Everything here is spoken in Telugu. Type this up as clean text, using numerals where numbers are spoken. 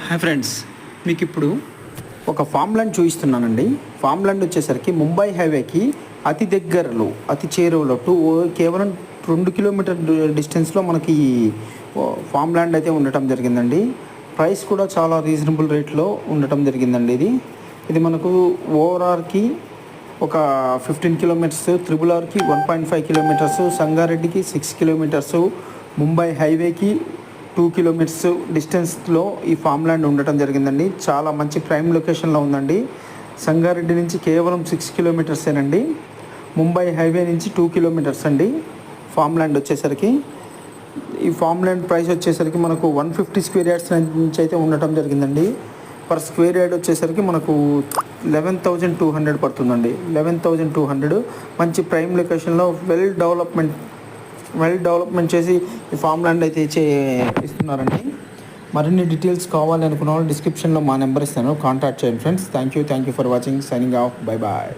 హాయ్ ఫ్రెండ్స్, మీకు ఇప్పుడు ఒక ఫామ్ ల్యాండ్ చూపిస్తున్నానండి. ఫామ్ ల్యాండ్ వచ్చేసరికి ముంబై హైవేకి అతి దగ్గరలో, అతి చేరువలో కేవలం 2 కిలోమీటర్ డిస్టెన్స్లో మనకి ఫామ్ ల్యాండ్ అయితే ఉండటం జరిగిందండి. ప్రైస్ కూడా చాలా రీజనబుల్ రేట్లో ఉండటం జరిగిందండి. ఇది మనకు ఓఆర్ఆర్కి ఒక 15 కిలోమీటర్స్, త్రిబుల్ ఆర్కి 1.5 కిలోమీటర్స్, సంగారెడ్డికి 6 కిలోమీటర్స్, ముంబై హైవేకి 2 కిలోమీటర్స్ డిస్టెన్స్లో ఈ ఫామ్ ల్యాండ్ ఉండటం జరిగిందండి. చాలా మంచి ప్రైమ్ లొకేషన్లో ఉందండి. సంగారెడ్డి నుంచి కేవలం 6 కిలోమీటర్సేనండి. ముంబై హైవే నుంచి 2 కిలోమీటర్స్ అండి ఫామ్ ల్యాండ్ వచ్చేసరికి. ఈ ఫామ్ ల్యాండ్ ప్రైస్ వచ్చేసరికి మనకు 150 స్క్వేర్ యార్డ్స్ నుంచి అయితే ఉండటం జరిగిందండి. పర్ స్క్వేర్ యార్డ్ వచ్చేసరికి మనకు 11,200 పడుతుందండి. 11,200 మంచి ప్రైమ్ లొకేషన్లో వెల్ డెవలప్మెంట్ చేసి ఈ ఫామ్ ల్యాండ్ అయితే ఇస్తున్నారండి. మరిన్ని డీటెయిల్స్ కావాలి అనుకున్న వాళ్ళు డిస్క్రిప్షన్లో మా నెంబర్ ఇస్తాను, కాంటాక్ట్ చేయండి friends. Thank you for watching. Signing off. Bye bye.